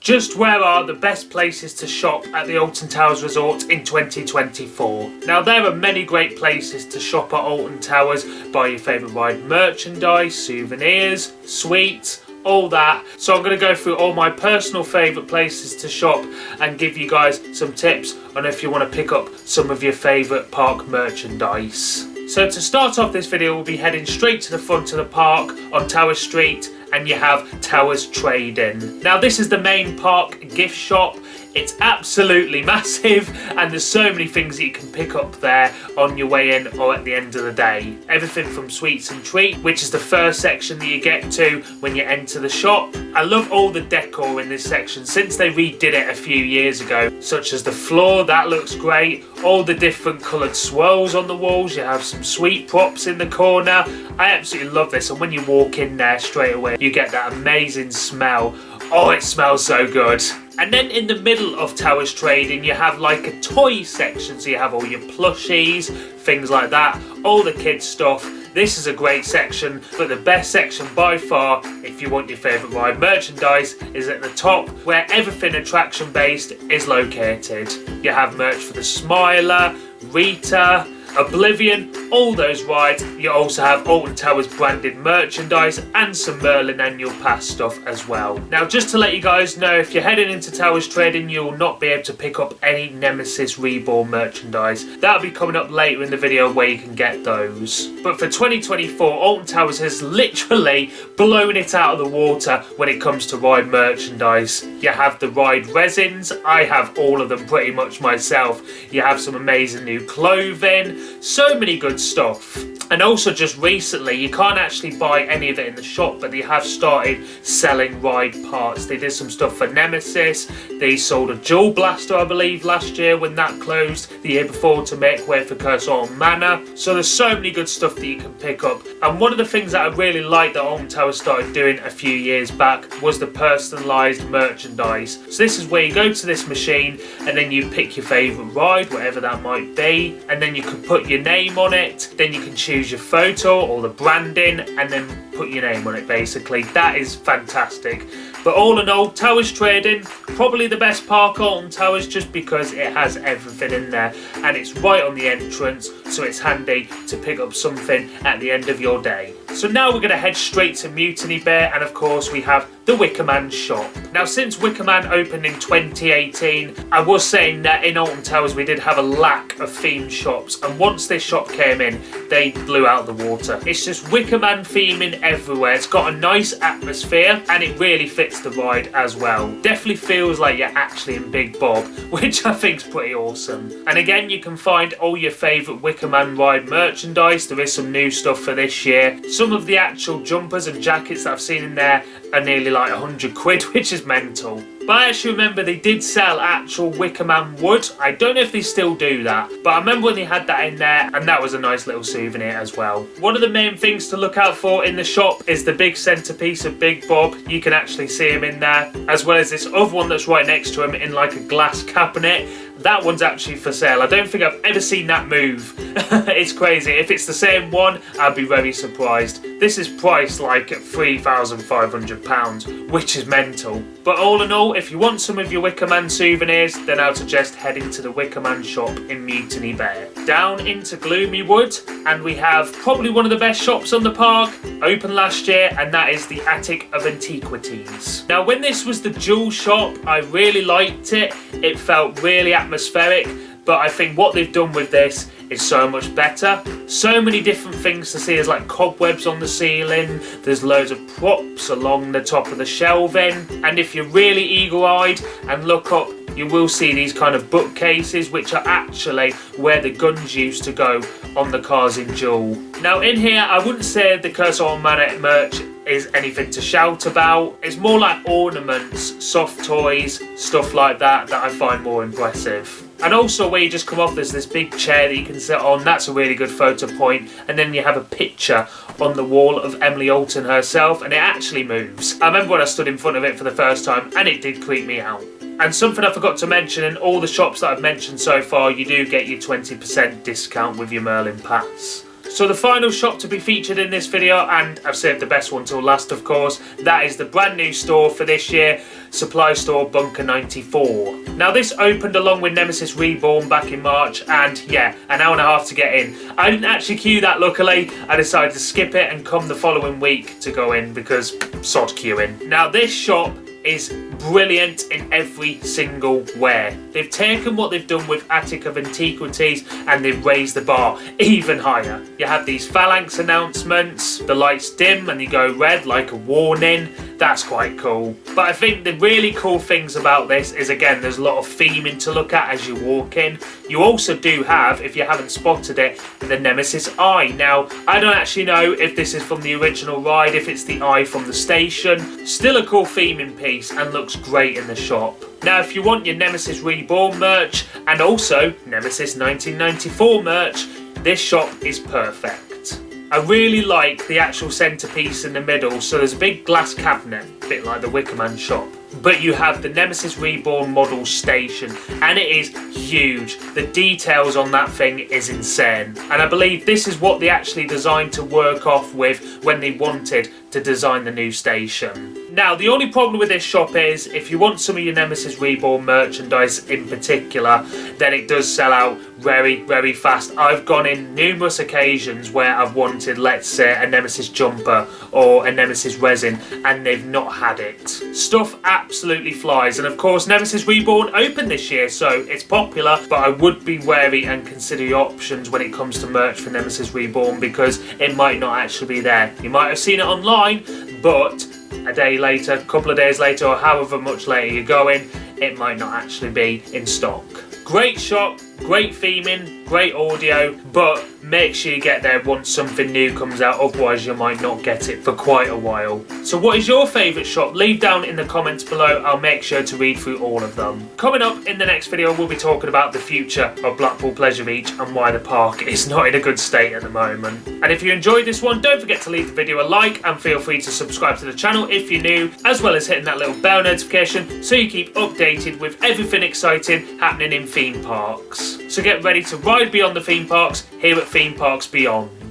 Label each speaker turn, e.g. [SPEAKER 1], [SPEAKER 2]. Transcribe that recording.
[SPEAKER 1] Just where are the best places to shop at the Alton Towers Resort in 2024? Now there are many great places to shop at Alton Towers. Buy your favourite ride merchandise, souvenirs, sweets, all that. So I'm going to go through all my personal favourite places to shop and give you guys some tips on if you want to pick up some of your favourite park merchandise. So to start off this video, we'll be heading straight to the front of the park on Tower Street, and you have Towers Trading. Now this is the main park gift shop. It's absolutely massive and there's so many things that you can pick up there on your way in or at the end of the day. Everything from sweets and treat, which is the first section that you get to when you enter the shop. I love all the decor in this section since they redid it a few years ago, such as the floor, that looks great. All the different coloured swirls on the walls. You have some sweet props in the corner. I absolutely love this, and when you walk in there straight away you get that amazing smell. Oh, it smells so good. And then in the middle of Towers Trading you have like a toy section, so you have all your plushies, things like that, all the kids stuff. This is a great section, but the best section by far, if you want your favourite ride merchandise, is at the top, where everything attraction based is located. You have merch for the Smiler, Rita, Oblivion, all those rides. You also have Alton Towers branded merchandise and some Merlin annual pass stuff as well. Now just to let you guys know, if you're heading into Towers Trading you'll not be able to pick up any Nemesis Reborn merchandise. That'll be coming up later in the video where you can get those. But for 2024, Alton Towers has literally blown it out of the water when it comes to ride merchandise. You have the ride resins. I have all of them pretty much myself. You have some amazing new clothing. So many good stuff. And also just recently, you can't actually buy any of it in the shop, but they have started selling ride parts. They did some stuff for Nemesis. They sold a Jewel Blaster, I believe, last year when that closed. The year before to make way for Curse Alton Manor. So there's so many good stuff that you can pick up. And one of the things that I really liked that Alton Towers started doing a few years back was the personalised merchandise. So this is where you go to this machine and then you pick your favourite ride, whatever that might be, and then you can put your name on it. Then you can choose your photo or the branding and then put your name on it. Basically that is fantastic. But all in all, Towers Trading, probably the best park Alton Towers, just because it has everything in there and it's right on the entrance, so it's handy to pick up something at the end of your day. So now we're going to head straight to Mutiny Bear, and of course we have the Wickerman Shop. Now since Wickerman opened in 2018, I was saying that in Alton Towers we did have a lack of themed shops, and once this shop came in they blew out the water. It's just Wickerman theming everywhere. It's got a nice atmosphere and it really fits the ride as well. Definitely feels like you're actually in Big Bob, which I think is pretty awesome. And again, you can find all your favourite Wickerman ride merchandise. There is some new stuff for this year. Some of the actual jumpers and jackets that I've seen in there are nearly like 100 quid, which is mental. But I actually remember they did sell actual Wickerman wood. I don't know if they still do that, but I remember when they had that in there, and that was a nice little souvenir as well. One of the main things to look out for in the shop is the big centrepiece of Big Bob. You can actually see him in there, as well as this other one that's right next to him in like a glass cabinet. That one's actually for sale. I don't think I've ever seen that move. It's crazy. If it's the same one, I'd be very surprised. This is priced like at £3,500, which is mental. But all in all, if you want some of your Wickerman souvenirs, then I would suggest heading to the Wickerman shop in Mutiny Bear. Down into Gloomywood, and we have probably one of the best shops on the park, opened last year, and that is the Attic of Antiquities. Now when this was the jewel shop, I really liked it. It felt really atmospheric, but I think what they've done with this is so much better. So many different things to see. There's like cobwebs on the ceiling, there's loads of props along the top of the shelving, and if you're really eagle-eyed and look up, you will see these kind of bookcases, which are actually where the guns used to go on the cars in Jewel. Now in here, I wouldn't say the Curse Alton Manor merch is anything to shout about. It's more like ornaments, soft toys, stuff like that I find more impressive. And also where you just come off, there's this big chair that you can sit on. That's a really good photo point. And then you have a picture on the wall of Emily Alton herself, and it actually moves. I remember when I stood in front of it for the first time and it did creep me out. And something I forgot to mention, in all the shops that I've mentioned so far, you do get your 20% discount with your Merlin pass. So the final shop to be featured in this video, and I've saved the best one till last of course, that is the brand new store for this year, supply store Bunker 94. Now this opened along with Nemesis Reborn back in March, and yeah, an hour and a half to get in. I didn't actually queue that luckily, I decided to skip it and come the following week to go in because sod queuing. Now this shop is brilliant in every single way. They've taken what they've done with Attic of Antiquities and they've raised the bar even higher. You have these phalanx announcements, the lights dim and they go red like a warning. That's quite cool. But I think the really cool things about this is, again, there's a lot of theming to look at as you walk in. You also do have, if you haven't spotted it, the Nemesis Eye. Now, I don't actually know if this is from the original ride, if it's the eye from the station. Still a cool theming piece and looks great in the shop. Now, if you want your Nemesis Reborn merch and also Nemesis 1994 merch, this shop is perfect. I really like the actual centrepiece in the middle, so there's a big glass cabinet, a bit like the Wickerman Shop. But you have the Nemesis Reborn model station, and it is huge. The details on that thing is insane. And I believe this is what they actually designed to work off with when they wanted to design the new station. Now, the only problem with this shop is, if you want some of your Nemesis Reborn merchandise in particular, then it does sell out very, very fast. I've gone in numerous occasions where I've wanted, let's say, a Nemesis jumper or a Nemesis resin, and they've not had it. Stuff absolutely flies, and of course Nemesis Reborn opened this year, so it's popular, but I would be wary and consider your options when it comes to merch for Nemesis Reborn, because it might not actually be there. You might have seen it online, but a day later, a couple of days later, or however much later you're going, it might not actually be in stock. Great shop, great theming, great audio, but make sure you get there once something new comes out, otherwise you might not get it for quite a while. So what is your favourite shop? Leave down in the comments below, I'll make sure to read through all of them. Coming up in the next video, we'll be talking about the future of Blackpool Pleasure Beach and why the park is not in a good state at the moment. And if you enjoyed this one, don't forget to leave the video a like and feel free to subscribe to the channel if you're new, as well as hitting that little bell notification so you keep updated with everything exciting happening in theme parks. So get ready to ride beyond the theme parks here at Theme Parks Beyond.